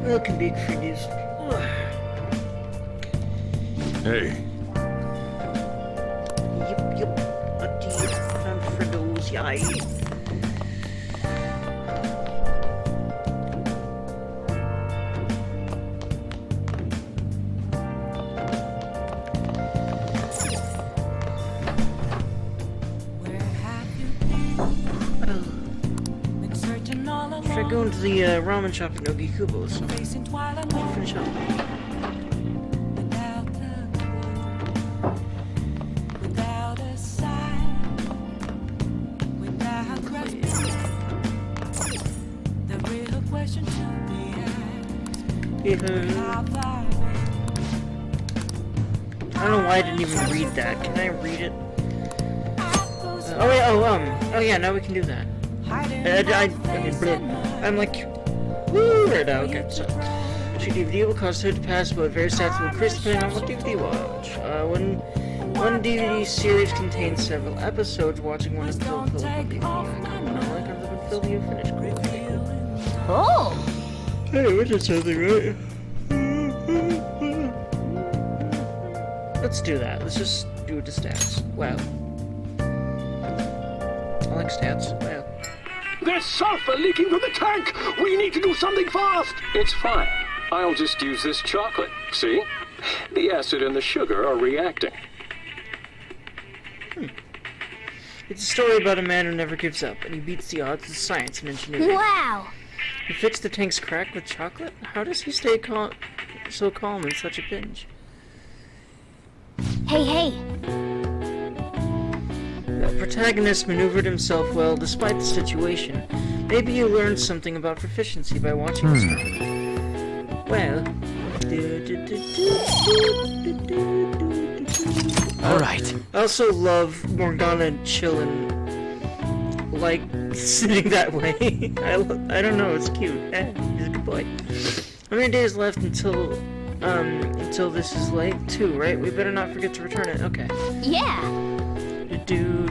Milk and big freebies. Hey. Yep. A deep and Fritos, yay. Try going to the ramen shop in Ogikubo, so finish up. I don't know why I didn't even read that. Can I read it? Oh yeah, now we can do that. I'm like, woo, right now. Okay, so each DVD will cause it to pass, but very sensible Chris depending on what DVD you watch. One DVD series contains several episodes. Watching one is filled with one DVD. Until you finish. Cool. Oh! Hey, we did something right. Let's do that. Let's just do the stats. Wow. I like stats. Wow. There's sulfur leaking from the tank! We need to do something fast! It's fine. I'll just use this chocolate. See? The acid and the sugar are reacting. It's a story about a man who never gives up, and he beats the odds with science and engineering. Wow! He fixed the tank's crack with chocolate? How does he stay so calm in such a pinch? Hey! The protagonist maneuvered himself well despite the situation. Maybe you learned something about proficiency by watching this movie. Well... Alright. I also love Morgana chillin', like, sitting that way. I don't know, it's cute. He's a good boy. How many days left until this is late? 2, right? We better not forget to return it. Okay. Yeah! Do.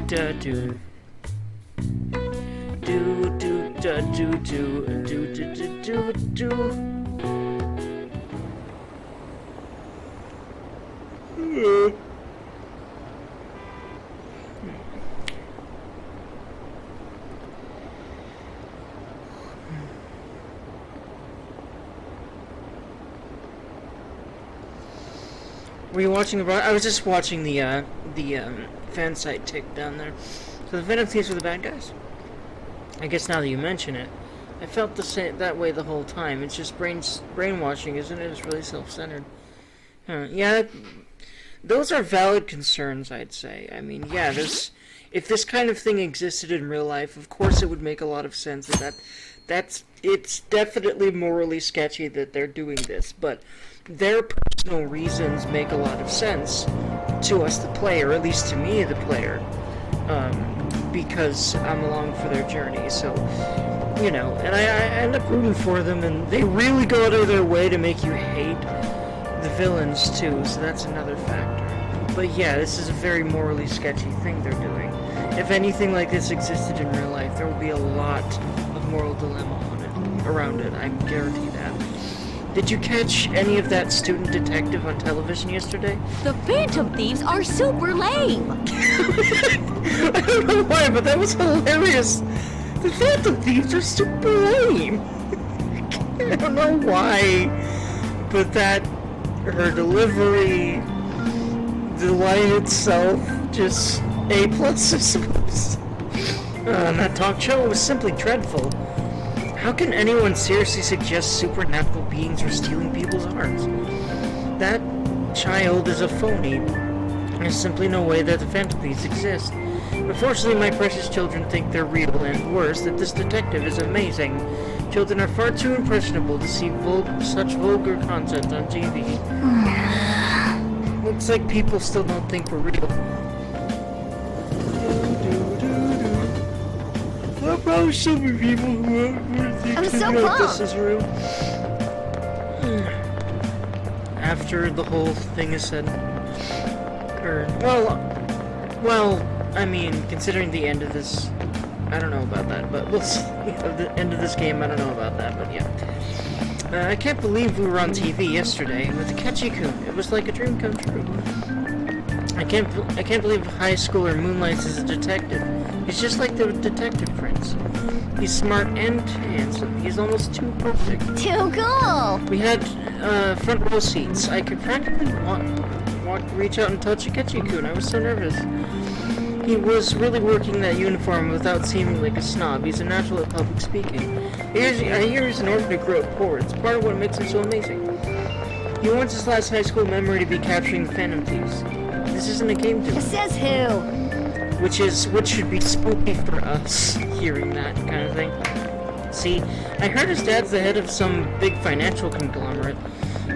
Were you watching the? I was just watching the fan site tick down there. So the Venom Thieves are the bad guys. I guess now that you mention it, I felt that way the whole time. It's just brainwashing, isn't it? It's really self-centered. Yeah, those are valid concerns, I'd say. I mean, yeah, if this kind of thing existed in real life, of course it would make a lot of sense it's definitely morally sketchy that they're doing this, but their personal reasons make a lot of sense to us, the player, at least to me, the player, because I'm along for their journey, so, you know, and I end up rooting for them, and they really go out of their way to make you hate the villains, too, so that's another factor. But yeah, this is a very morally sketchy thing they're doing. If anything like this existed in real life, there would be a lot of moral dilemma around it, I guarantee that. Did you catch any of that student detective on television yesterday? The Phantom Thieves are super lame! I don't know why, but that was hilarious. The Phantom Thieves are super lame. I don't know why, but her delivery, the line itself, just A+, I suppose. That talk show was simply dreadful. How can anyone seriously suggest supernatural beings are stealing people's hearts? That child is a phony. There's simply no way that the Phantom Thieves exist. Unfortunately, my precious children think they're real, and worse, that this detective is amazing. Children are far too impressionable to see such vulgar content on TV. Looks like people still don't think we're real. There are probably so many people who think this is real. After the whole thing is said. Well, I mean, considering the end of this, I don't know about that, but we'll see. The end of this game, I don't know about that, but yeah. I can't believe we were on TV yesterday with the Ketchy-kun. It was like a dream come true. I can't believe Highschooler moonlights as a detective. He's just like the detective prince. He's smart and handsome. He's almost too perfect. Too cool! We had front row seats. I could practically reach out and touch a Ketchy-kun. I was so nervous. He was really working that uniform without seeming like a snob. He's a natural at public speaking. I hear he's an orphan to grow up poor. It's part of what makes him so amazing. He wants his last high school memory to be capturing the Phantom Thieves. This isn't a game to him. Says who? Which should be spooky for us, hearing that kind of thing. See, I heard his dad's the head of some big financial conglomerate.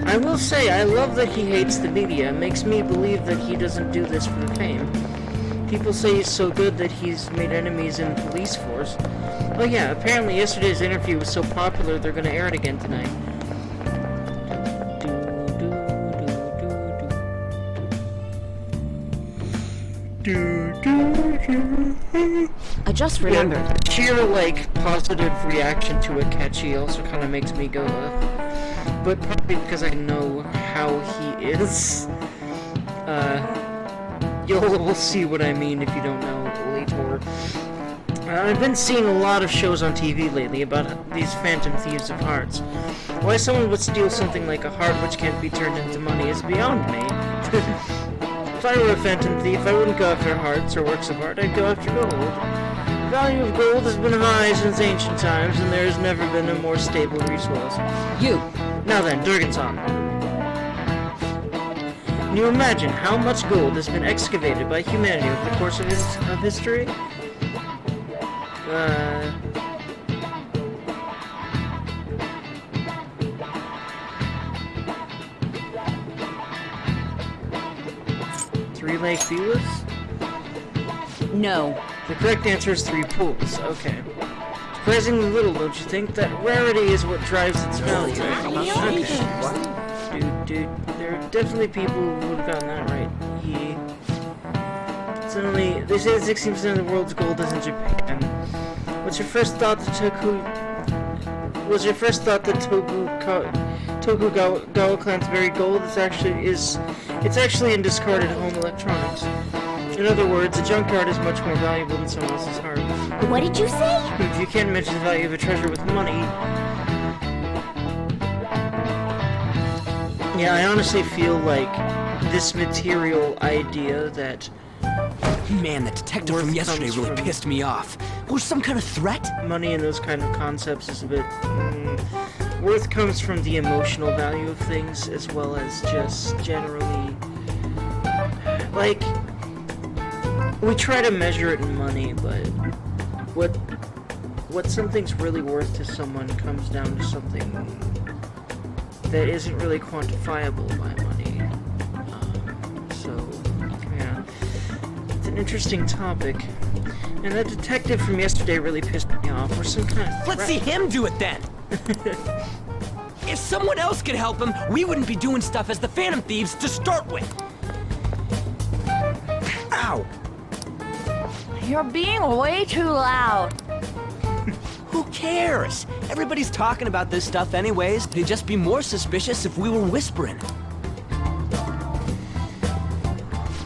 I will say, I love that he hates the media. It makes me believe that he doesn't do this for the fame. People say he's so good that he's made enemies in the police force. Oh yeah, apparently yesterday's interview was so popular they're gonna air it again tonight. I just remembered. Yeah, sheer, like, positive reaction to a catchy also kind of makes me go, but probably because I know how he is. You'll see what I mean if you don't know later. I've been seeing a lot of shows on TV lately about these Phantom Thieves of Hearts. Why someone would steal something like a heart which can't be turned into money is beyond me. If I were a Phantom Thief, I wouldn't go after hearts or works of art, I'd go after gold. The value of gold has been high since ancient times, and there has never been a more stable resource. You! Now then, Durganson. Can you imagine how much gold has been excavated by humanity over the course of history? Three Lake Vilas? No. The correct answer is 3 pools. Okay. Surprisingly little, don't you think? That rarity is what drives its value. Okay. Dude, there are definitely people who would have gotten that right. Suddenly, they say that 16% of the world's gold is in Japan. What's your first thought that Tokugawa clan's buried gold? It's actually in discarded home electronics. In other words, a junkyard is much more valuable than someone else's heart. What did you say? If you can't mention the value of a treasure with money... Yeah, I honestly feel like this material idea that... Man, the detective from yesterday really pissed me off. Was some kind of threat? Money and those kind of concepts is a bit... worth comes from the emotional value of things, as well as just generally... Like... We try to measure it in money, but... What something's really worth to someone comes down to something... that isn't really quantifiable by money. Yeah. It's an interesting topic. And that detective from yesterday really pissed me off. Or some kind of Let's see him do it then! If someone else could help him, we wouldn't be doing stuff as the Phantom Thieves to start with! Ow! You're being way too loud. Who cares? Everybody's talking about this stuff anyways. They'd just be more suspicious if we were whispering.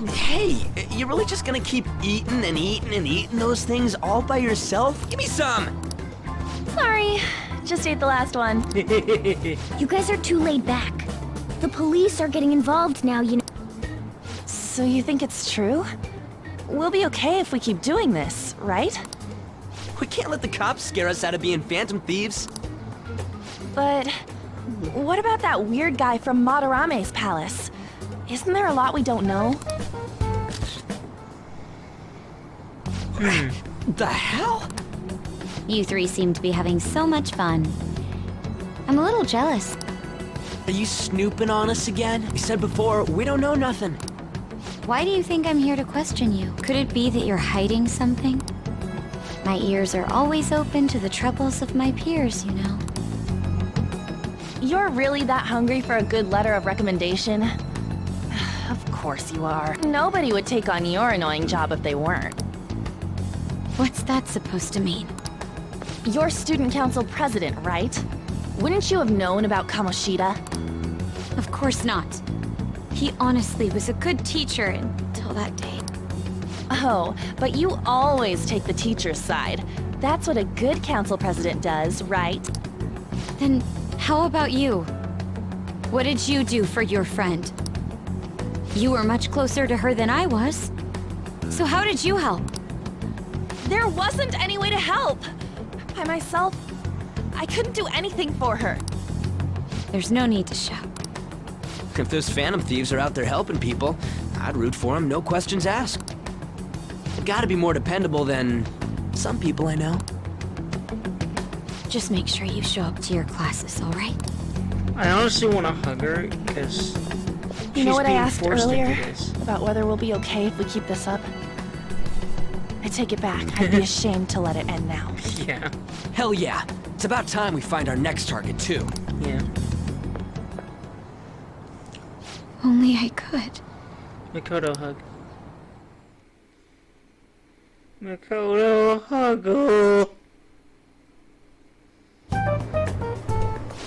Hey, you're really just gonna keep eating and eating and eating those things all by yourself? Give me some! Sorry, just ate the last one. You guys are too laid back. The police are getting involved now, you know. So you think it's true? We'll be okay if we keep doing this, right? We can't let the cops scare us out of being Phantom Thieves. But what about that weird guy from Madarame's palace? Isn't there a lot we don't know? The hell? You three seem to be having so much fun. I'm a little jealous. Are you snooping on us again? We said before, we don't know nothing. Why do you think I'm here to question you? Could it be that you're hiding something? My ears are always open to the troubles of my peers, you know. You're really that hungry for a good letter of recommendation? Of course you are. Nobody would take on your annoying job if they weren't. What's that supposed to mean? You're student council president, right? Wouldn't you have known about Kamoshida? Of course not. He honestly was a good teacher until that day. Oh, but you always take the teacher's side. That's what a good council president does, right? Then how about you? What did you do for your friend? You were much closer to her than I was. So how did you help? There wasn't any way to help. By myself, I couldn't do anything for her. There's no need to shout. If those Phantom Thieves are out there helping people, I'd root for them, no questions asked. They've gotta be more dependable than some people I know. Just make sure you show up to your classes, all right? I honestly want to hug her because You know what I asked forced earlier? into this. About whether we'll be okay if we keep this up? I take it back. I'd be ashamed to let it end now. Yeah, Hell yeah. It's about time we find our next target, too. yeah. Only I could. Makoto hug. Makoto huggle.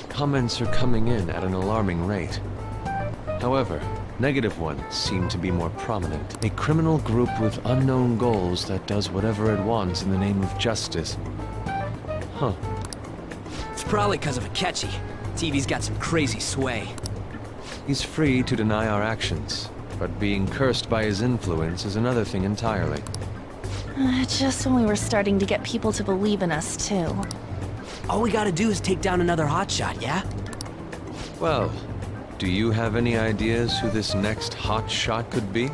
Comments are coming in at an alarming rate. However, negative ones seem to be more prominent. A criminal group with unknown goals that does whatever it wants in the name of justice. Huh. It's probably because of Akechi. TV's got some crazy sway. He's free to deny our actions, but being cursed by his influence is another thing entirely. Just when we were starting to get people to believe in us, too. All we gotta do is take down another hotshot, yeah? Well, do you have any ideas who this next hot shot could be?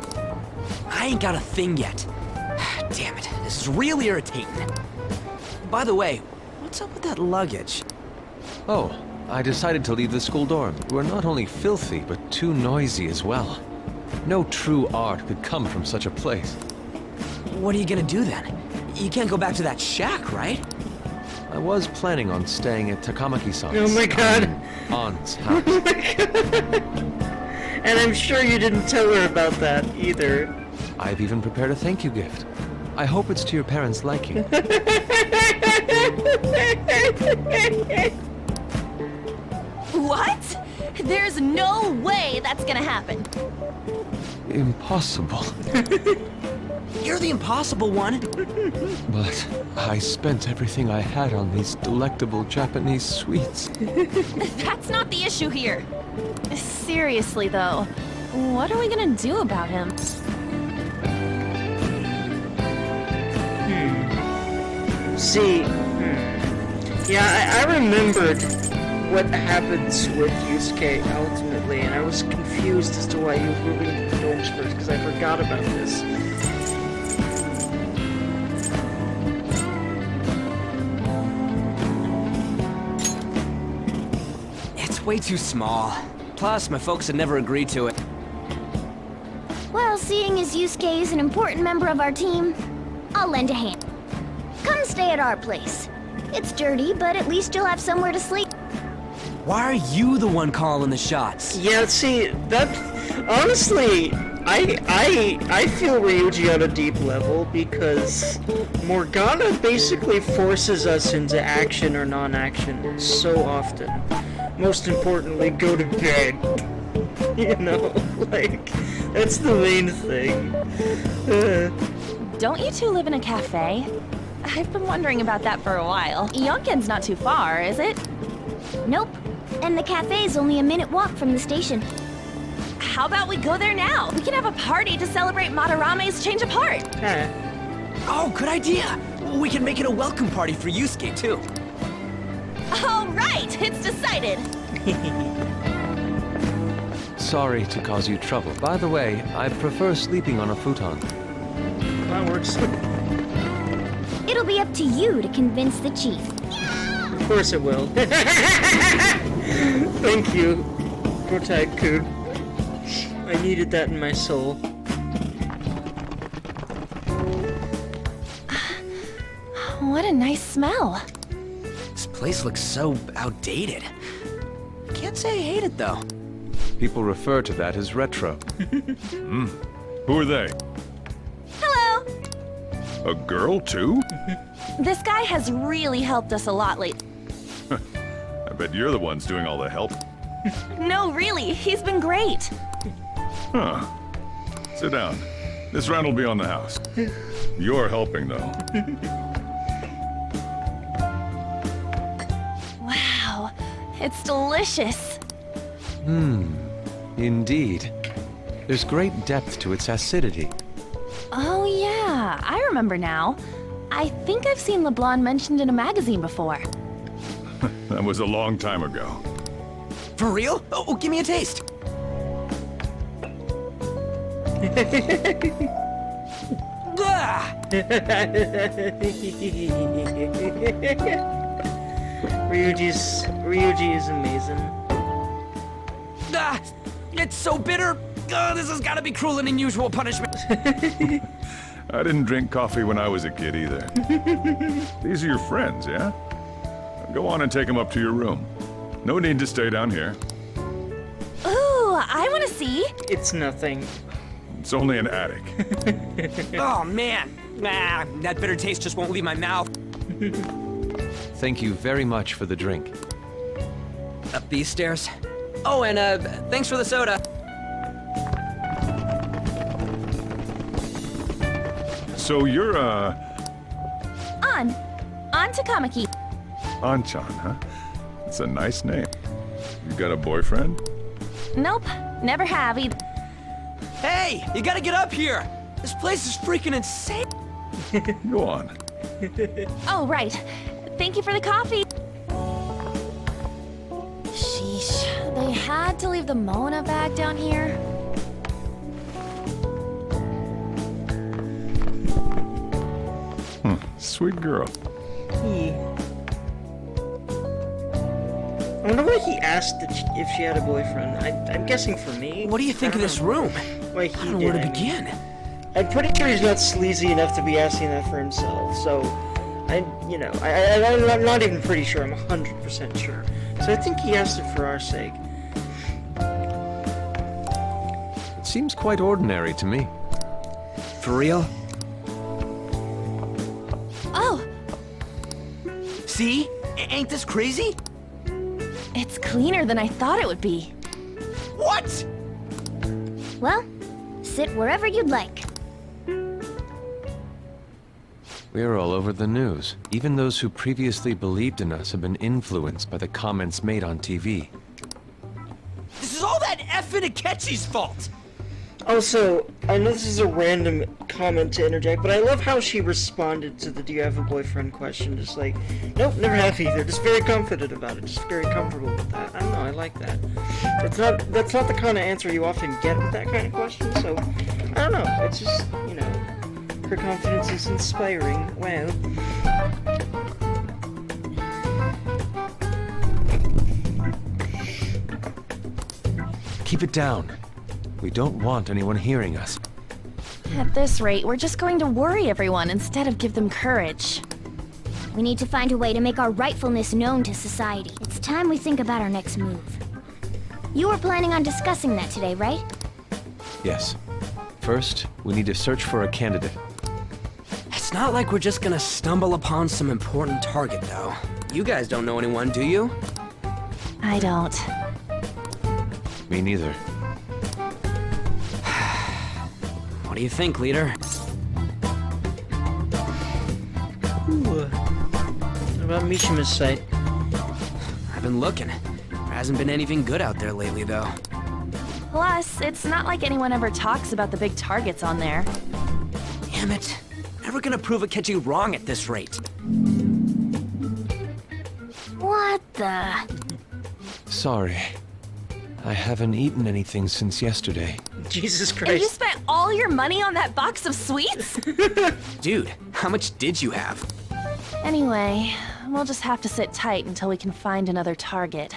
I ain't got a thing yet. Damn it, this is really irritating. By the way, what's up with that luggage? Oh, I decided to leave the school dorm. We're not only filthy, but too noisy as well. No true art could come from such a place. What are you gonna do then? You can't go back to that shack, right? I was planning on staying at Takamaki-san's. Oh my god. Aunt's house. Oh my god. And I'm sure you didn't tell her about that either. I've even prepared a thank you gift. I hope it's to your parents' liking. What? There's no way that's gonna happen. Impossible. You're the impossible one. But I spent everything I had on these delectable Japanese sweets. That's not the issue here. Seriously, though, what are we gonna do about him? See, yeah, I remembered what happens with Yusuke ultimately, and I was confused as to why he was moving into the dorms first, because I forgot about this. It's way too small. Plus, my folks had never agreed to it. Well, seeing as Yusuke is an important member of our team, I'll lend a hand. Come stay at our place. It's dirty, but at least you'll have somewhere to sleep. Why are you the one calling the shots? Yeah, see, that honestly, I feel Ryuji on a deep level because Morgana basically forces us into action or non-action so often. Most importantly, go to bed. You know, like, that's the main thing. Don't you two live in a cafe? I've been wondering about that for a while. Yonken's not too far, is it? Nope. And the cafe's only a minute walk from the station. How about we go there now? We can have a party to celebrate Madarame's change of heart. Oh, good idea. We can make it a welcome party for Yusuke, too. All right, it's decided. Sorry to cause you trouble. By the way, I prefer sleeping on a futon. That works. It'll be up to you to convince the chief. Of course it will. Thank you, Protag-kun. I needed that in my soul. What a nice smell. This place looks so outdated. Can't say I hate it, though. People refer to that as retro. Who are they? Hello. A girl, too? This guy has really helped us a lot lately. I bet you're the ones doing all the help. No, really, he's been great. Huh. Sit down. This rent will be on the house. You're helping, though. Wow, it's delicious. Indeed. There's great depth to its acidity. Oh yeah, I remember now. I think I've seen LeBlanc mentioned in a magazine before. That was a long time ago. For real? Oh, give me a taste. Blah! Ryuji is amazing. Ah, it's so bitter. This has got to be cruel and unusual punishment. I didn't drink coffee when I was a kid either. These are your friends, yeah? Go on and take them up to your room. No need to stay down here. Ooh, I want to see. It's nothing. It's only an attic. Oh man, that bitter taste just won't leave my mouth. Thank you very much for the drink. Up these stairs. Oh, and thanks for the soda. So you're, On to Kamaki. Anchan, huh? It's a nice name. You got a boyfriend? Nope, never have either. Hey, you gotta get up here. This place is freaking insane. Go on. Oh, right. Thank you for the coffee. Sheesh, they had to leave the Mona bag down here. Sweet girl. I wonder why he asked if she had a boyfriend. I'm guessing for me. What do you think of this room? Why I he don't know where to didn't. begin. I'm pretty sure he's not sleazy enough to be asking that for himself. So, I'm not even pretty sure. I'm 100% sure. So I think he asked it for our sake. It seems quite ordinary to me. For real? Oh, See? Ain't this crazy? it's cleaner than I thought it would be. What? Well, sit wherever you'd like. We're all over the news. Even those who previously believed in us have been influenced by the comments made on TV. This is all that effing Akechi's fault. Also, I know this is a random comment to interject, but I love how she responded to the "Do you have a boyfriend?" question. Just like, nope, never have either. Just very confident about it. Just very comfortable with that. I don't know. I like that. That's not the kind of answer you often get with that kind of question. So, I don't know. It's just, her confidence is inspiring. Wow. Keep it down. We don't want anyone hearing us. At this rate, we're just going to worry everyone instead of give them courage. We need to find a way to make our rightfulness known to society. It's time we think about our next move. You were planning on discussing that today, right? Yes. First, we need to search for a candidate. It's not like we're just gonna stumble upon some important target, though. You guys don't know anyone, do you? I don't. Me neither. What do you think, leader? Ooh. What about Mishima's site? I've been looking. There hasn't been anything good out there lately, though. Plus, it's not like anyone ever talks about the big targets on there. Damn it. Never gonna prove Akechi wrong at this rate. What the? Sorry. I haven't eaten anything since yesterday. Jesus And you Christ. spent all your money on that box of sweets? Dude, how much did you have? Anyway, we'll just have to sit tight until we can find another target.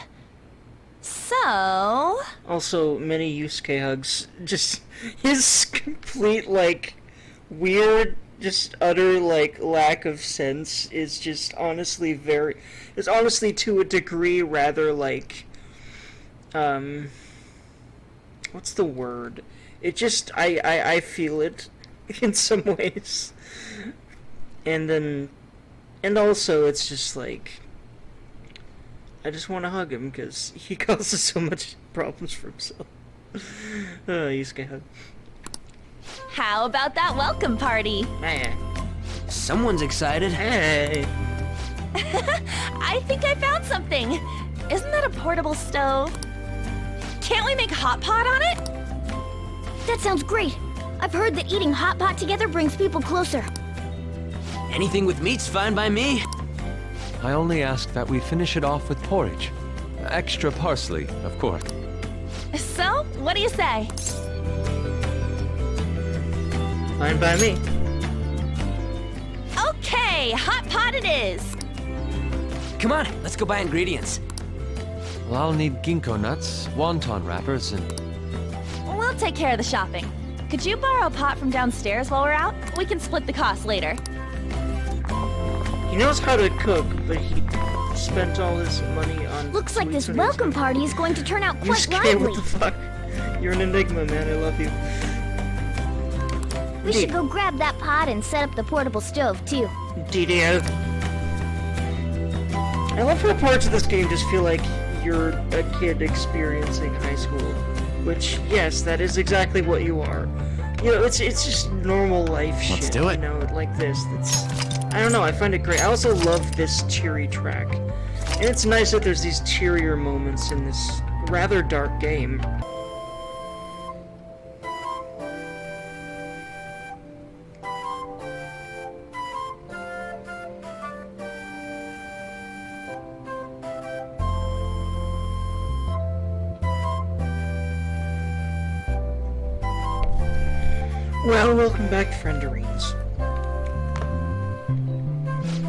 So... Also, many Yusuke hugs. Just his complete, weird, just utter, lack of sense is just honestly is honestly to a degree rather what's the word? It just, I feel it in some ways. And also it's just I just want to hug him because he causes so much problems for himself. Yusuke hug. How about that welcome party? Hey. Someone's excited. Hey. I think I found something. Isn't that a portable stove? Can't we make hot pot on it? That sounds great. I've heard that eating hot pot together brings people closer. Anything with meat's fine by me. I only ask that we finish it off with porridge. Extra parsley, of course. So, what do you say? Fine by me. Okay, hot pot it is. Come on, let's go buy ingredients. Well, I'll need ginkgo nuts, wonton wrappers, and... We'll take care of the shopping. Could you borrow a pot from downstairs while we're out? We can split the cost later. He knows how to cook, but he spent all his money on... Looks like this sweets when he was welcome party is going to turn out quite Yusuke, lively. what the fuck? You're an enigma, man. I love you. We should go grab that pot and set up the portable stove, too. DDO. I love how parts of this game just feel like you're a kid experiencing high school. Which, yes, that is exactly what you are. You know, it's just normal life shit. Let's do it. You know, like this. I don't know, I find it great. I also love this cheery track. And it's nice that there's these cheerier moments in this rather dark game. Well, welcome back, frienderines.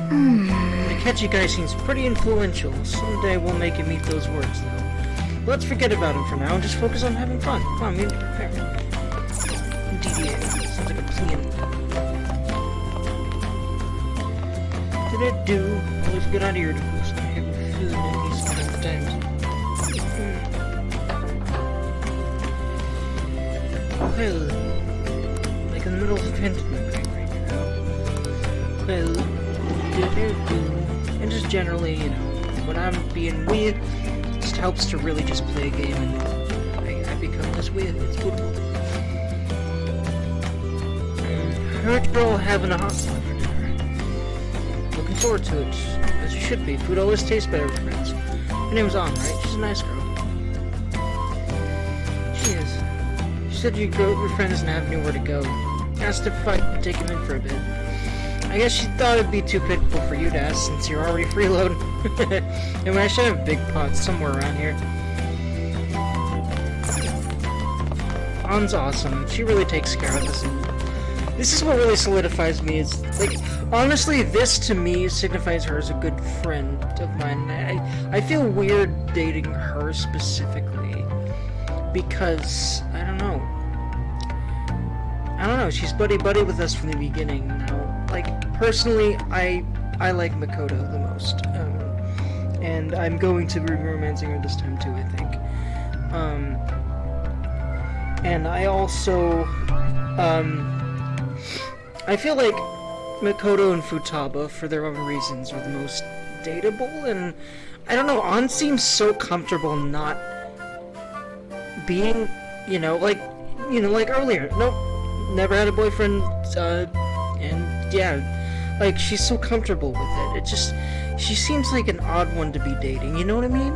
The catchy guy seems pretty influential. Someday we'll make him eat those words, though. Let's forget about him for now and just focus on having fun. Come on, we need to prepare. DDA. Sounds like a plan. Did it do? Always a good idea to put some heavy food in these kind of times. Well, like in the middle of a pandemic right now. Well, and just generally, you know, when I'm being weird, it just helps to really just play a game and I become less weird. It's good. Heard you're all having a hot spot for dinner. Looking forward to it, as you should be. Food always tastes better with friends. Her name's Ann, right? She's a nice girl. She is. She said you'd go with your friends and have nowhere to go. Asked if I could take him in for a bit. I guess she thought it'd be too pitiful for you to ask since you're already freeloading. And I should have big pots somewhere around here. Ann's awesome. She really takes care of us. This is what really solidifies me. Is like, honestly, this to me signifies her as a good friend of mine. I feel weird dating her specifically because I don't know. She's buddy with us from the beginning. Now, like personally, I like Makoto the most, and I'm going to be romancing her this time too. I think. And I also, I feel like Makoto and Futaba, for their own reasons, are the most dateable, and I don't know, Ann seems so comfortable not being, like earlier. Nope, never had a boyfriend, and yeah, like, she's so comfortable with it. She seems like an odd one to be dating, you know what I mean?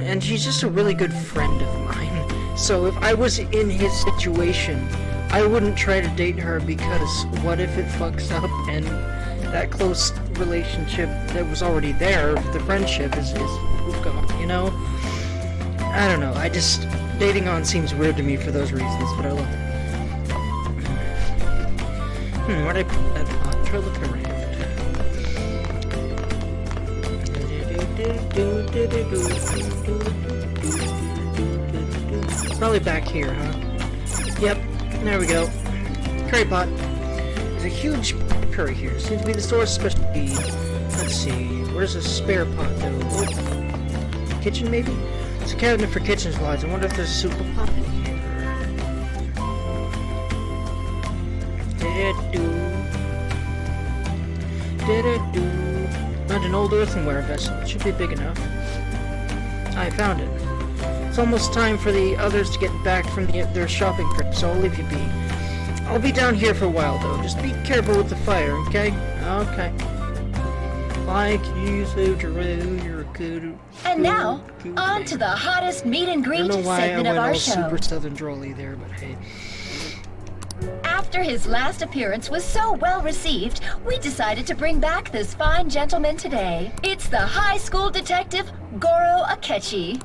And she's just a really good friend of mine. So if I was in his situation, I wouldn't try to date her because what if it fucks up and that close relationship that was already there, the friendship is gone, you know? I don't know, dating on seems weird to me for those reasons, but I love it. Where'd I put that pot? Try to look around. Probably back here, huh? Yep, there we go. Curry pot. There's a huge curry here. Seems to be the store's specialty. Let's see, where's a spare pot though? Oh, kitchen maybe? It's a cabinet for kitchen supplies. I wonder if there's a super pot in here. Find an old earthenware vessel. It should be big enough. I found it. It's almost time for the others to get back from their shopping trip, so I'll leave you be. I'll be down here for a while, though. Just be careful with the fire, okay? Okay. Like you, Sojourner, you're a good... And now, on to the hottest meet and greet segment of our show. Super southern drawly there, but hey. After his last appearance was so well received, we decided to bring back this fine gentleman today. It's the high school detective, Goro Akechi.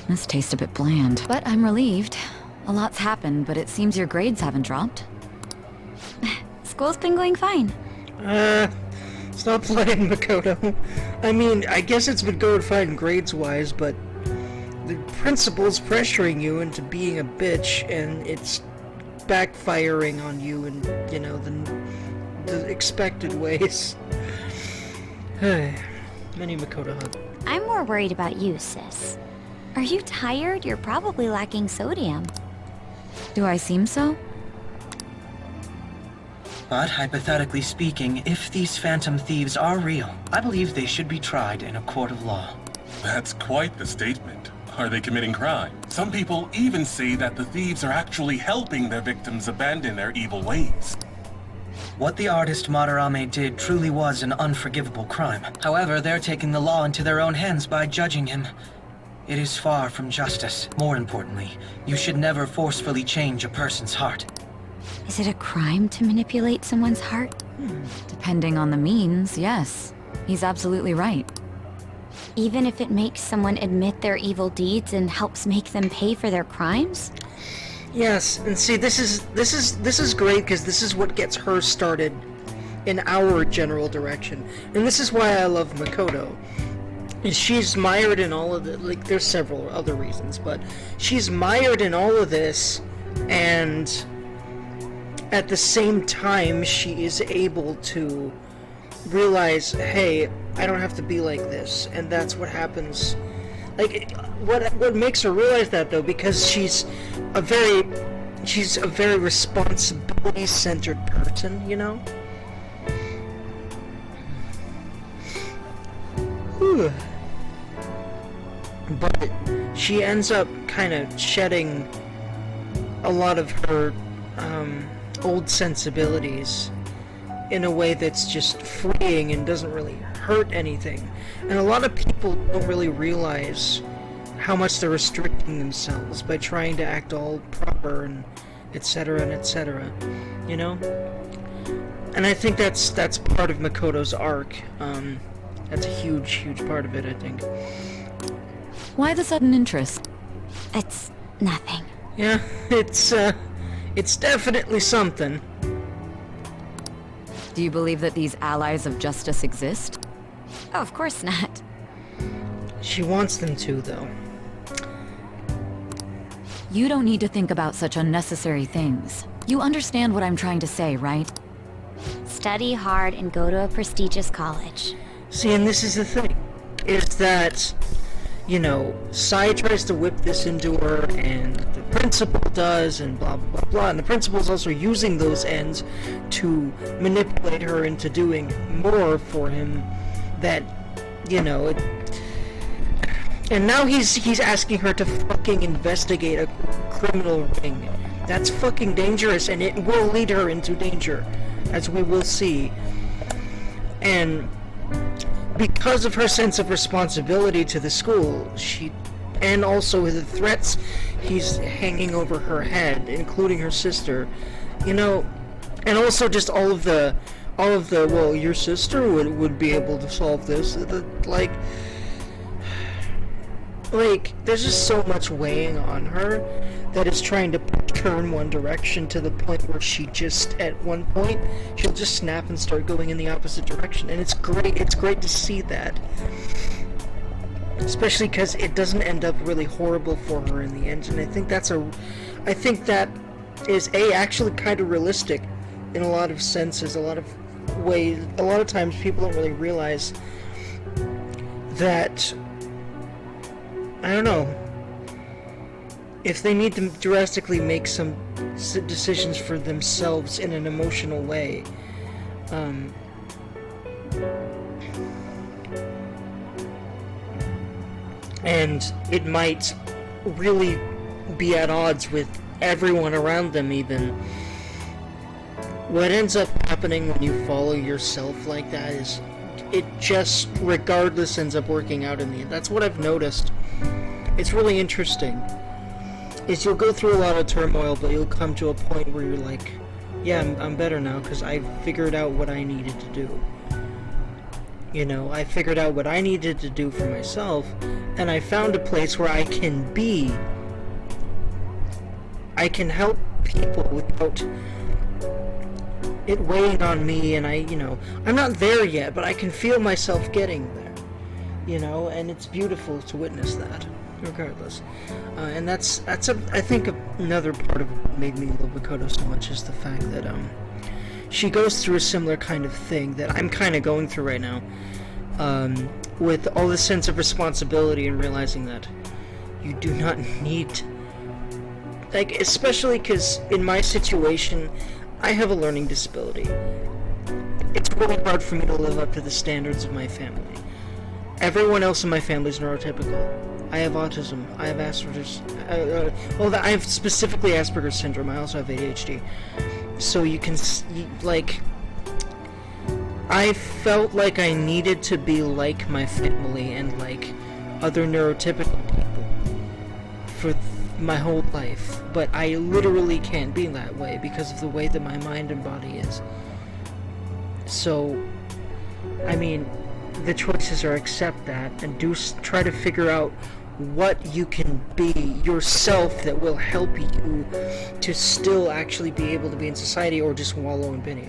This tastes a bit bland, but I'm relieved. A lot's happened, but it seems your grades haven't dropped. School's been going fine. Stop playing, Makoto. I mean, I guess it's been going fine grades-wise, but the principal's pressuring you into being a bitch, and it's backfiring on you in, you know, the expected ways. Many Makoto hug. I'm more worried about you, sis. Are you tired? You're probably lacking sodium. Do I seem so? But hypothetically speaking, if these phantom thieves are real, I believe they should be tried in a court of law. That's quite the statement. Are they committing crime? Some people even say that the thieves are actually helping their victims abandon their evil ways. What the artist Madarame did truly was an unforgivable crime. However, they're taking the law into their own hands by judging him. It is far from justice. More importantly, you should never forcefully change a person's heart. Is it a crime to manipulate someone's heart? Depending on the means, yes. He's absolutely right. Even if it makes someone admit their evil deeds and helps make them pay for their crimes? Yes, and see, this is great because this is what gets her started in our general direction, and this is why I love Makoto. She's mired in all of the, like, there's several other reasons, but she's mired in all of this, and at the same time, she is able to realize, hey, I don't have to be like this, and that's what happens. Like, what makes her realize that, though, because she's a very responsibility-centered person, you know? Whew. But she ends up kind of shedding a lot of her old sensibilities in a way that's just freeing and doesn't really hurt anything. And a lot of people don't really realize how much they're restricting themselves by trying to act all proper and etc., you know? And I think that's part of Makoto's arc. That's a huge part of it, I think. Why the sudden interest? It's nothing. Yeah, it's definitely something. Do you believe that these allies of justice exist? Oh, of course not. She wants them to, though. You don't need to think about such unnecessary things. You understand what I'm trying to say, right? Study hard and go to a prestigious college. See, and this is the thing, is that, you know, Sai tries to whip this into her, and the principal does, and blah, blah, blah, and the principal's also using those ends to manipulate her into doing more for him that, you know, and now he's asking her to fucking investigate a criminal ring. That's fucking dangerous, and it will lead her into danger, as we will see. And because of her sense of responsibility to the school, and also the threats he's hanging over her head, including her sister, you know, and also just all of the, well, your sister would be able to solve this, like, there's just so much weighing on her that is trying to push her in one direction to the point where she just, at one point, she'll just snap and start going in the opposite direction, and it's great to see that. Especially because it doesn't end up really horrible for her in the end, and I think that is actually kind of realistic in a lot of senses, a lot of ways. A lot of times people don't really realize that, I don't know, if they need to drastically make some decisions for themselves in an emotional way, And it might really be at odds with everyone around them even. What ends up happening when you follow yourself like that is it just, regardless, ends up working out in the end. That's what I've noticed. It's really interesting. Is you'll go through a lot of turmoil, but you'll come to a point where you're like, yeah, I'm better now because I figured out what I needed to do. You know, I figured out what I needed to do for myself, and I found a place where I can help people without it weighing on me, and I'm not there yet, but I can feel myself getting there, and it's beautiful to witness that, regardless. And that's I think another part of what made me love Makoto so much is the fact that, she goes through a similar kind of thing that I'm kind of going through right now, with all this sense of responsibility and realizing that you do not need, especially because in my situation, I have a learning disability. It's really hard for me to live up to the standards of my family. Everyone else in my family is neurotypical. I have autism. I have Asperger's. I have specifically Asperger's syndrome. I also have ADHD. So you can, I felt like I needed to be like my family and like other neurotypical people for my whole life, but I literally can't be that way because of the way that my mind and body is. So, the choices are accept that and try to figure out what you can be yourself that will help you to still actually be able to be in society, or just wallow in pity.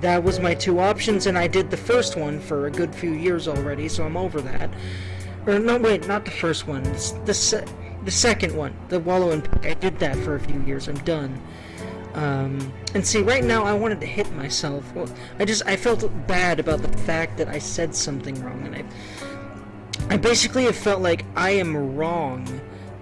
That was my two options, and I did the first one for a good few years already, so I'm over that. Or no, wait, not the first one. It's the second one, the wallow in pity. I did that for a few years. I'm done. And see, right now I wanted to hit myself. Well, I felt bad about the fact that I said something wrong, and I basically have felt like I am wrong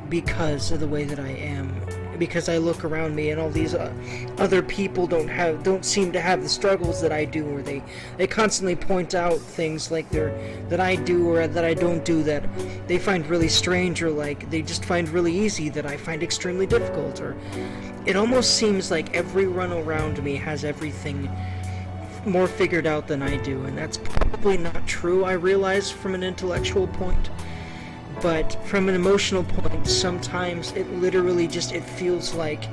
because of the way that I am, because I look around me and all these other people don't seem to have the struggles that I do, or they constantly point out things like that I do or that I don't do that they find really strange, or like they just find really easy that I find extremely difficult. Or it almost seems like everyone around me has everything more figured out than I do, and that's probably not true, I realize, from an intellectual point. But from an emotional point, sometimes it literally it feels like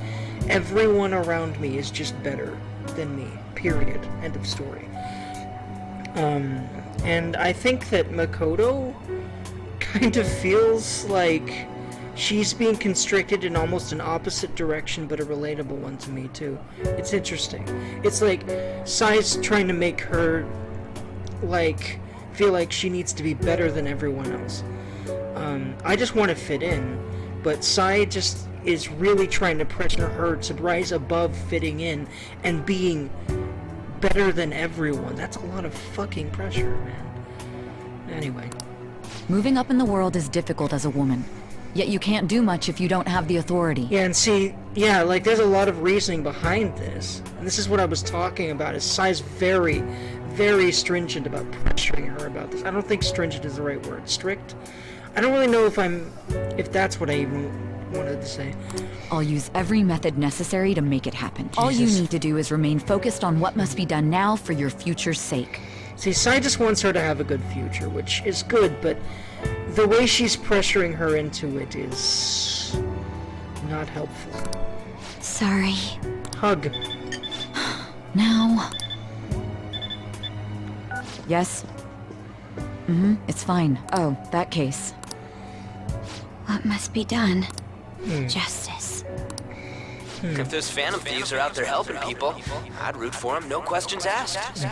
everyone around me is just better than me, period, end of story. And I think that Makoto kind of feels like she's being constricted in almost an opposite direction, but a relatable one to me, too. It's interesting. It's like Sai's trying to make her, feel like she needs to be better than everyone else. I just want to fit in, but Sai just is really trying to pressure her to rise above fitting in and being better than everyone. That's a lot of fucking pressure, man. Anyway. Moving up in the world is difficult as a woman. Yet you can't do much if you don't have the authority. Yeah, and see, there's a lot of reasoning behind this. And this is what I was talking about, is Sai's very, very stringent about pressuring her about this. I don't think stringent is the right word. Strict? I don't really know if that's what I even wanted to say. I'll use every method necessary to make it happen. Jesus. All you need to do is remain focused on what must be done now for your future's sake. See, Sai just wants her to have a good future, which is good, but the way she's pressuring her into it is not helpful. Sorry. Hug. Now. Yes? It's fine. Oh, that case. What must be done? Justice. If those phantom thieves are out there helping people, I'd root for them, no questions asked.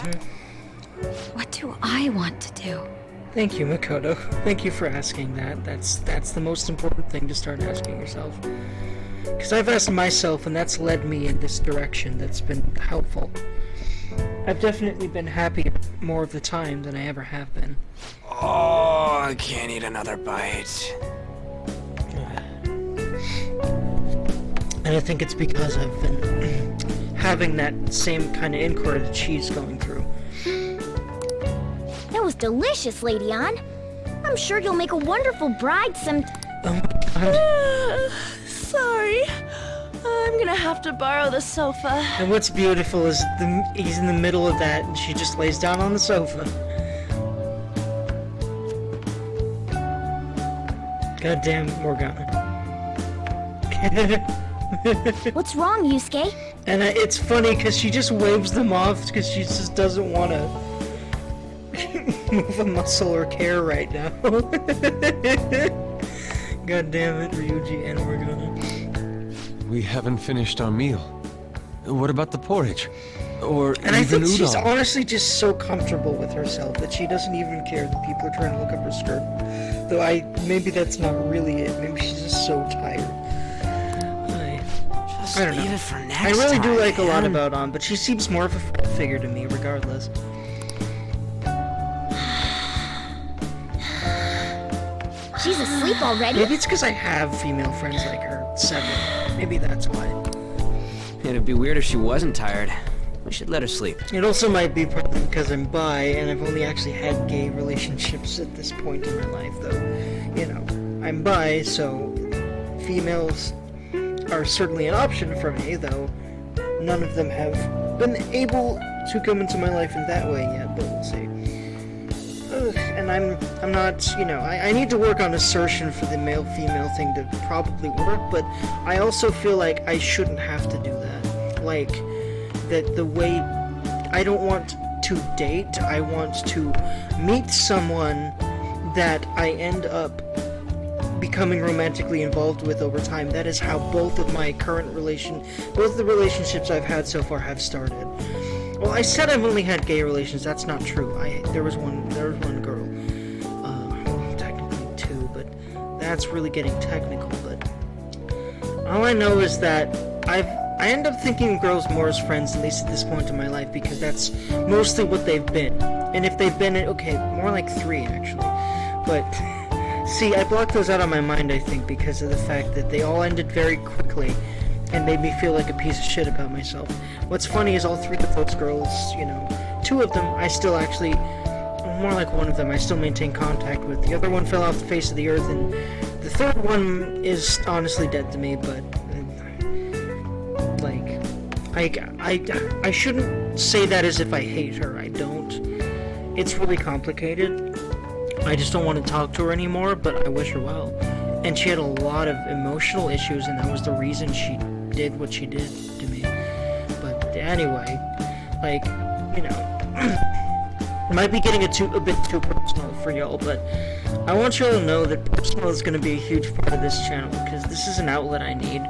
What do I want to do? Thank you, Makoto. Thank you for asking that. That's the most important thing to start asking yourself. Because I've asked myself, and that's led me in this direction that's been helpful. I've definitely been happy more of the time than I ever have been. Oh, I can't eat another bite. And I think it's because I've been having that same kind of inquiry that she's going through. delicious, Lady Ann. I'm sure you'll make a wonderful bride some... Sorry. I'm gonna have to borrow the sofa. And what's beautiful is he's in the middle of that, and she just lays down on the sofa. Goddamn Morgana. What's wrong, Yusuke? And it's funny because she just waves them off because she just doesn't want to move a muscle or care right now. God damn it, Ryuji and Morgana. We haven't finished our meal. What about the porridge? Or and I even think she's udon? honestly just so comfortable with herself that she doesn't even care that people are trying to look up her skirt. Though maybe that's not really it. Maybe she's just so tired. I don't know. Leave it for next I really do time, like a lot man. about An, but she seems more of a figure to me, regardless. She's asleep already? Maybe it's because I have female friends like her, several. Maybe that's why. It'd be weird if she wasn't tired. We should let her sleep. It also might be partly because I'm bi, and I've only actually had gay relationships at this point in my life, though. You know, I'm bi, so females are certainly an option for me, though none of them have been able to come into my life in that way yet, but we'll see. And I'm not, you know, I need to work on assertion for the male-female thing to probably work, but I also feel like I shouldn't have to do that. Like, that the way I don't want to date, I want to meet someone that I end up becoming romantically involved with over time. That is how both the relationships I've had so far have started. Well, I said I've only had gay relations. That's not true. There was one girl. Well, technically two, but that's really getting technical. But all I know is that I end up thinking of girls more as friends, at least at this point in my life, because that's mostly what they've been. And if they've been, okay, more like 3 actually. But see, I blocked those out of my mind, I think, because of the fact that they all ended very quickly and made me feel like a piece of shit about myself. What's funny is all 3 of those girls, you know, 2 of them I still actually, more like 1 of them, I still maintain contact with. The other one fell off the face of the earth, and the 3rd one is honestly dead to me, but, like, I shouldn't say that as if I hate her. I don't. It's really complicated. I just don't want to talk to her anymore, but I wish her well. And she had a lot of emotional issues, and that was the reason she did what she did to me. But anyway, like, you know, it might be getting a bit too personal for y'all, but I want y'all to know that personal is going to be a huge part of this channel, because this is an outlet I need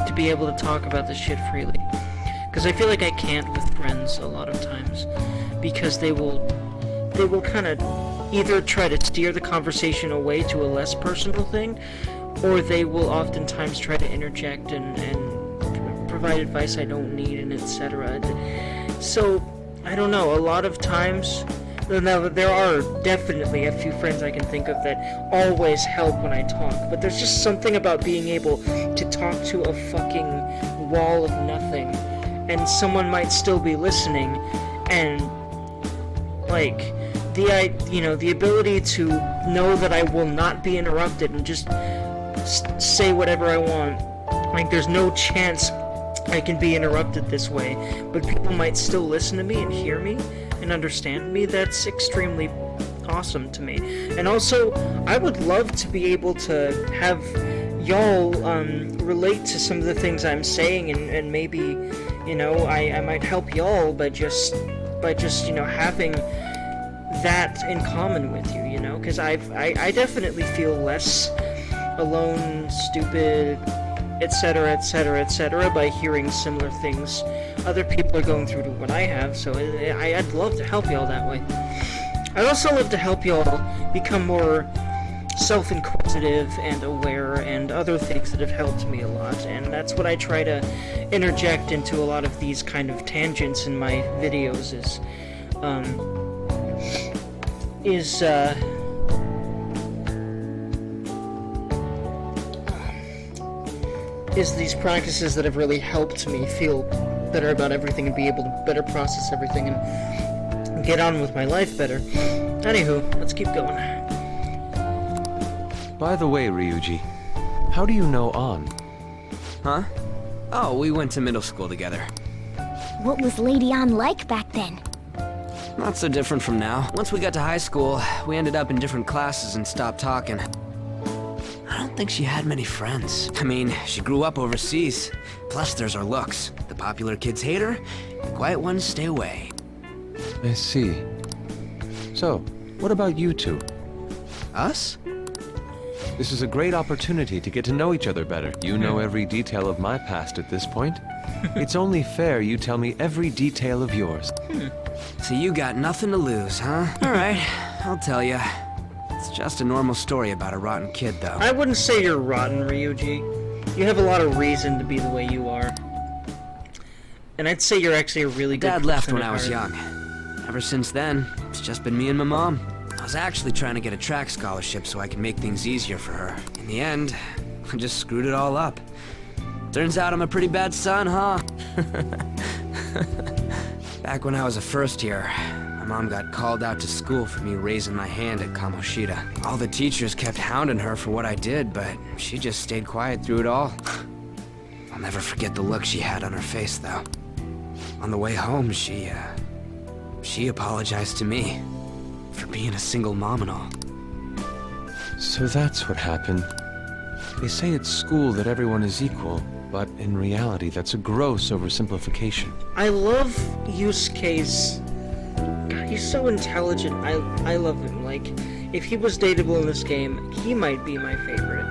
to be able to talk about this shit freely. Because I feel like I can't with friends a lot of times, because they will kind of either try to steer the conversation away to a less personal thing, or they will oftentimes try to interject and provide advice I don't need, and etc. So, I don't know, a lot of times, now there are definitely a few friends I can think of that always help when I talk, but there's just something about being able to talk to a fucking wall of nothing, and someone might still be listening, and, like, the ability to know that I will not be interrupted and just say whatever I want. Like, there's no chance I can be interrupted this way, but people might still listen to me and hear me and understand me. That's extremely awesome to me. And also, I would love to be able to have y'all relate to some of the things I'm saying, and maybe, you know, I might help y'all by just you know, having that in common with you, you know, because I definitely feel less alone, stupid, etc., etc., etc. by hearing similar things other people are going through to what I have. So I'd love to help y'all that way. I'd also love to help y'all become more self-inquisitive and aware, and other things that have helped me a lot, and that's what I try to interject into a lot of these kind of tangents in my videos, is these practices that have really helped me feel better about everything and be able to better process everything and get on with my life better. Anywho, let's keep going. By the way, Ryuji, how do you know An? Huh? Oh, we went to middle school together. What was Lady An like back then? Not so different from now. Once we got to high school, we ended up in different classes and stopped talking. I don't think she had many friends. I mean, she grew up overseas. Plus, there's her looks. The popular kids hate her, the quiet ones stay away. I see. So, what about you two? Us? This is a great opportunity to get to know each other better. You know every detail of my past at this point. It's only fair you tell me every detail of yours. So you got nothing to lose, huh? Alright, I'll tell you. It's just a normal story about a rotten kid, though. I wouldn't say you're rotten, Ryuji. You have a lot of reason to be the way you are. And I'd say you're actually a really good Dad left person when at I was heart. young. Ever since then, it's just been me and my mom. I was actually trying to get a track scholarship so I can make things easier for her. In the end, I just screwed it all up. Turns out I'm a pretty bad son, huh? Back when I was a first year, my mom got called out to school for me raising my hand at Kamoshida. All the teachers kept hounding her for what I did, but she just stayed quiet through it all. I'll never forget the look she had on her face, though. On the way home, she apologized to me for being a single mom and all. So that's what happened. They say at school that everyone is equal, but in reality, that's a gross oversimplification. I love Yusuke's... God, he's so intelligent. I love him. Like, if he was dateable in this game, he might be my favorite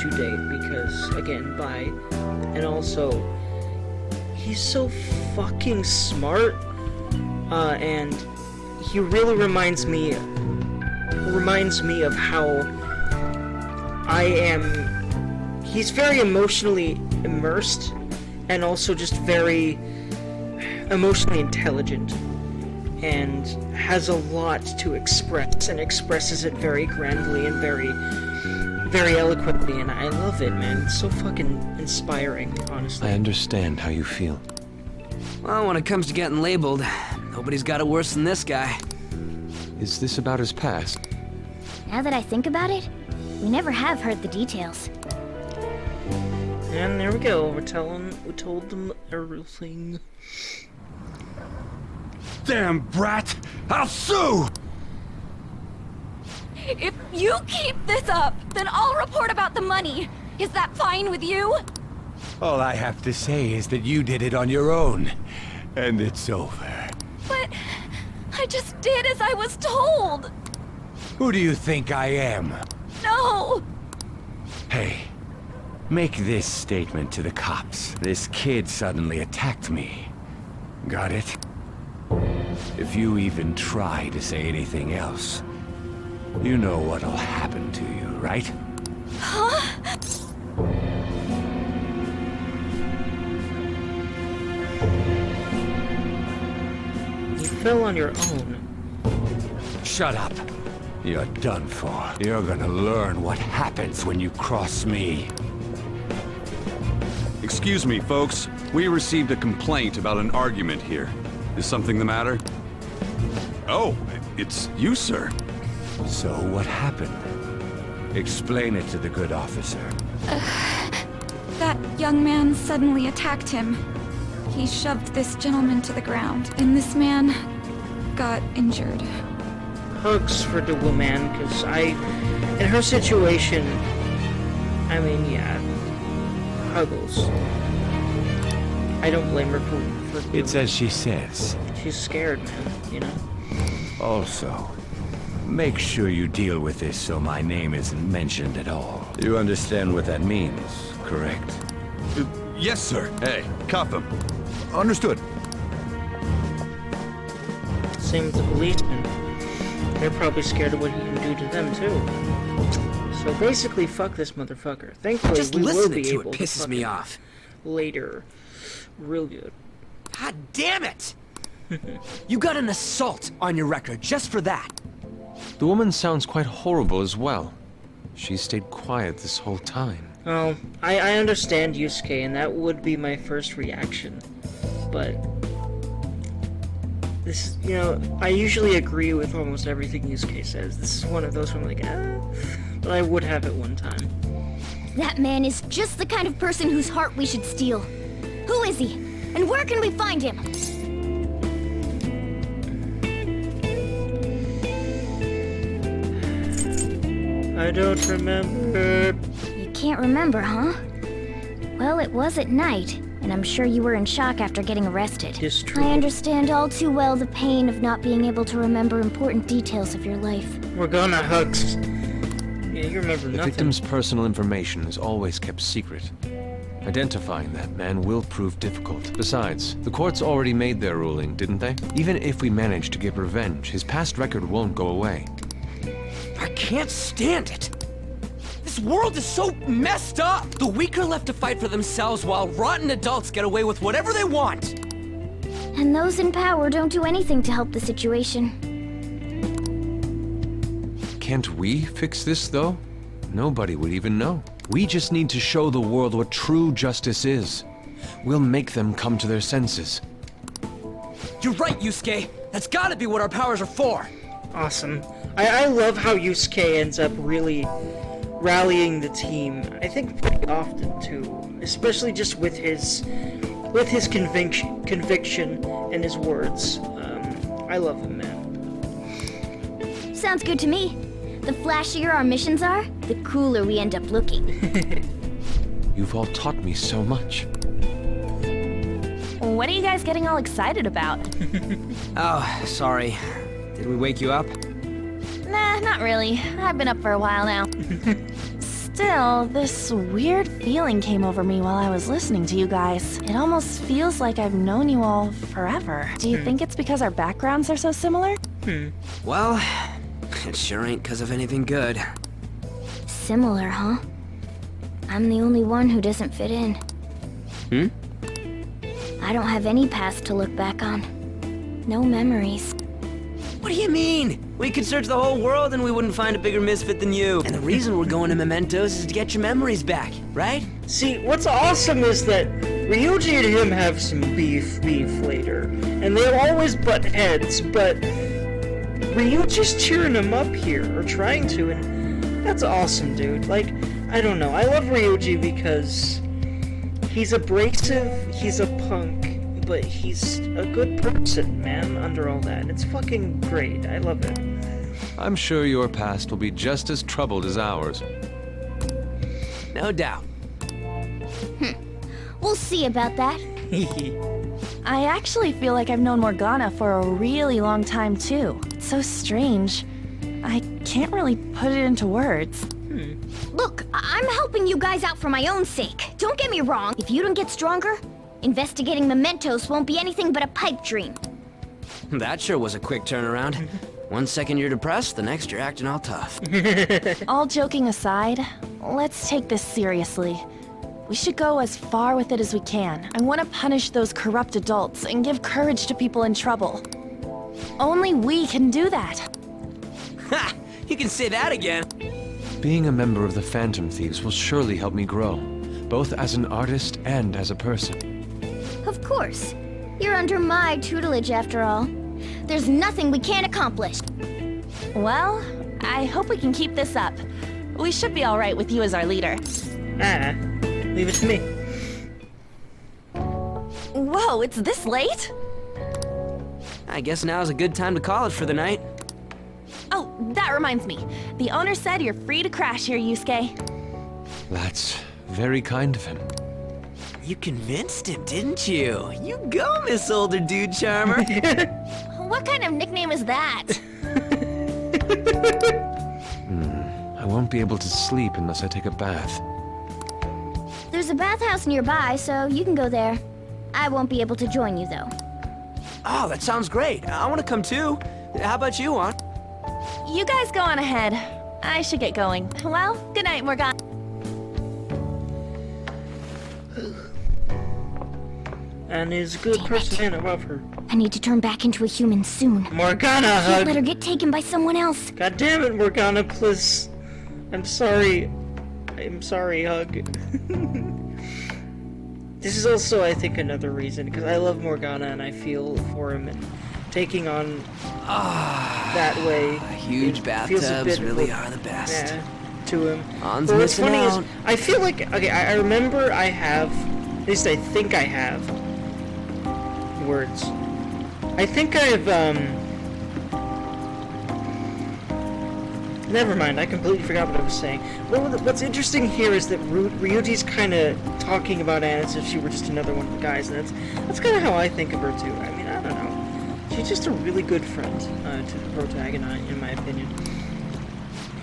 to date because, again, bi. And also, he's so fucking smart. And he really reminds me of how I am. He's very emotionally immersed and also just very emotionally intelligent and has a lot to express and expresses it very grandly and very eloquently, and I love it, man. It's so fucking inspiring, honestly. I understand how you feel. Well, when it comes to getting labeled, nobody's got it worse than this guy. Is this about his past? Now that I think about it, we never have heard the details. And there we go. We told them everything. Damn brat! I'll sue! If you keep this up, then I'll report about the money. Is that fine with you? All I have to say is that you did it on your own, and it's over. But I just did as I was told. Who do you think I am? No! Hey, make this statement to the cops. This kid suddenly attacked me. Got it? If you even try to say anything else, you know what'll happen to you, right? Huh? You fell on your own. Shut up. You're done for. You're gonna learn what happens when you cross me. Excuse me, folks. We received a complaint about an argument here. Is something the matter? Oh, it's you, sir. So what happened? Explain it to the good officer. That young man suddenly attacked him. He shoved this gentleman to the ground, and this man got injured. Hugs for the woman, because in her situation, I mean, yeah, huggles. I don't blame her for It's as she says. She's scared, man, you know? Also, make sure you deal with this so my name isn't mentioned at all. You understand what that means, correct? Yes, sir. Hey, cuff him. Understood. Same with the policemen. They're probably scared of what he can do to them, too. So basically, fuck this motherfucker. Thankfully, Just we will listening be to able it to pisses fuck me him off. Later. Real good. God damn it! You got an assault on your record just for that. The woman sounds quite horrible as well. She stayed quiet this whole time. Oh, I understand, Yusuke, and that would be my first reaction. But This, you know, I usually agree with almost everything Yusuke says. This is one of those where I'm like, but I would have it one time. That man is just the kind of person whose heart we should steal. Who is he? And where can we find him? I don't remember. You can't remember, huh? Well, it was at night, and I'm sure you were in shock after getting arrested. It's true. I understand all too well the pain of not being able to remember important details of your life. Morgana hugs. Yeah, you remember The nothing. victim's personal information is always kept secret. Identifying that man will prove difficult. Besides, the courts already made their ruling, didn't they? Even if we manage to get revenge, his past record won't go away. I can't stand it. This world is so messed up. The weak are left to fight for themselves while rotten adults get away with whatever they want. And those in power don't do anything to help the situation. Can't we fix this, though? Nobody would even know. We just need to show the world what true justice is. We'll make them come to their senses. You're right, Yusuke. That's gotta be what our powers are for. Awesome. I love how Yusuke ends up really rallying the team. I think pretty often too, especially just with his conviction and his words. I love him, man. Sounds good to me. The flashier our missions are, the cooler we end up looking. You've all taught me so much. What are you guys getting all excited about? Oh, sorry. Did we wake you up? Nah, not really. I've been up for a while now. Still, this weird feeling came over me while I was listening to you guys. It almost feels like I've known you all forever. Do you think it's because our backgrounds are so similar? Well, it sure ain't because of anything good. Similar, huh? I'm the only one who doesn't fit in. I don't have any past to look back on. No memories. What do you mean? We could search the whole world and we wouldn't find a bigger misfit than you. And the reason we're going to Mementos is to get your memories back, right? See, what's awesome is that Ryuji and him have some beef later. And they'll always butt heads, but Ryuji's cheering him up here, or trying to, and that's awesome, dude. Like, I don't know, I love Ryuji because he's abrasive, he's a punk, but he's a good person, man, under all that. It's fucking great. I love it. I'm sure your past will be just as troubled as ours. No doubt. We'll see about that. I actually feel like I've known Morgana for a really long time, too. It's so strange. I can't really put it into words. Look, I'm helping you guys out for my own sake. Don't get me wrong. If you don't get stronger, investigating Mementos won't be anything but a pipe dream. That sure was a quick turnaround. 1 second you're depressed, the next you're acting all tough. All joking aside, let's take this seriously. We should go as far with it as we can. I want to punish those corrupt adults and give courage to people in trouble. Only we can do that. Ha! You can say that again. Being a member of the Phantom Thieves will surely help me grow, both as an artist and as a person. Of course. You're under my tutelage after all. There's nothing we can't accomplish. Well, I hope we can keep this up. We should be all right with you as our leader. Leave it to me. Whoa, it's this late? I guess now's a good time to call it for the night. Oh, that reminds me. The owner said you're free to crash here, Yusuke. That's very kind of him. You convinced him, didn't you? You go, Miss Older Dude Charmer. What kind of nickname is that? I won't be able to sleep unless I take a bath. There's a bathhouse nearby, so you can go there. I won't be able to join you, though. Oh, that sounds great. I want to come too. How about you, Aunt? You guys go on ahead. I should get going. Well, good night, Morgana. And is a good person above her. I need to turn back into a human soon. Morgana, hug! You better get taken by someone else. God damn it, Morgana, please. I'm sorry. I'm sorry, hug. This is also, I think, another reason, because I love Morgana and I feel for him, and taking on that way. Huge bathtubs really are the best. Yeah, to him. Hans but what's missing funny out. is, I feel like, okay, I remember I have, at least I think I have, words. I think I've, never mind, I completely forgot what I was saying. What's interesting here is that Ryuji's kind of talking about Anne as if she were just another one of the guys, and that's kind of how I think of her too. I mean, I don't know. She's just a really good friend to the protagonist, in my opinion.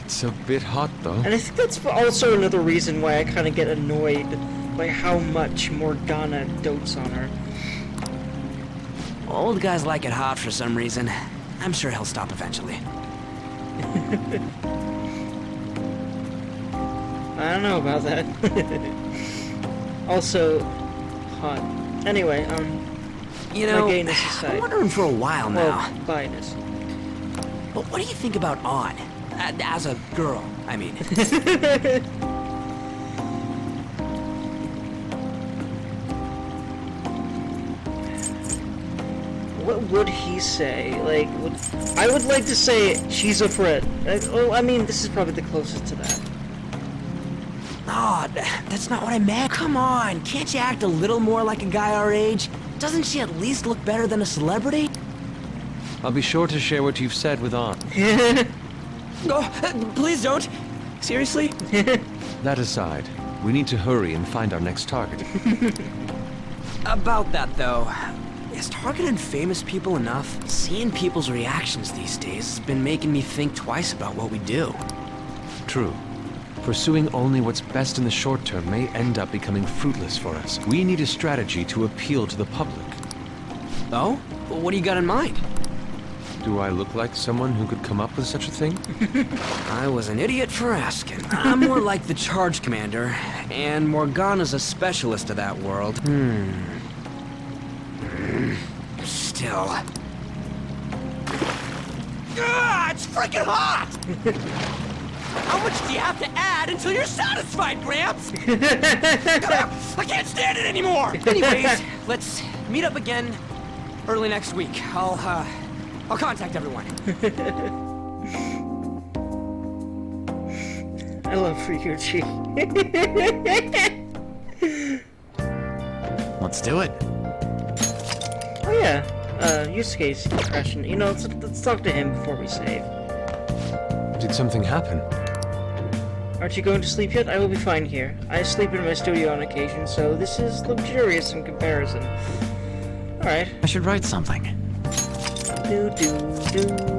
It's a bit hot, though. And I think that's also another reason why I kind of get annoyed by how much Morgana dotes on her. Old guys like it hot for some reason. I'm sure he'll stop eventually. I don't know about that. Also, hot. Anyway, you know, my gayness aside. I'm wondering for a while now. Well, bi-ness. But what do you think about On? As a girl, I mean. What would he say? Like, I would like to say she's a friend. I mean, this is probably the closest to that. Oh, that's not what I meant. Come on, can't you act a little more like a guy our age? Doesn't she at least look better than a celebrity? I'll be sure to share what you've said with Aunt. Oh, please don't. Seriously? That aside, we need to hurry and find our next target. About that, though. Is targeting famous people enough? Seeing people's reactions these days has been making me think twice about what we do. True. Pursuing only what's best in the short term may end up becoming fruitless for us. We need a strategy to appeal to the public. Oh? What do you got in mind? Do I look like someone who could come up with such a thing? I was an idiot for asking. I'm more like the charge commander, and Morgana's a specialist of that world. Still. Ah, it's freaking hot! How much do you have to add until you're satisfied, Gramps? I can't stand it anymore! Anyways, let's meet up again early next week. I'll contact everyone. I love Ryuji. Let's do it. Oh yeah, Yusuke's crashing. You know, let's talk to him before we save. Did something happen? Aren't you going to sleep yet? I will be fine here. I sleep in my studio on occasion, so this is luxurious in comparison. Alright. I should write something. Do do do.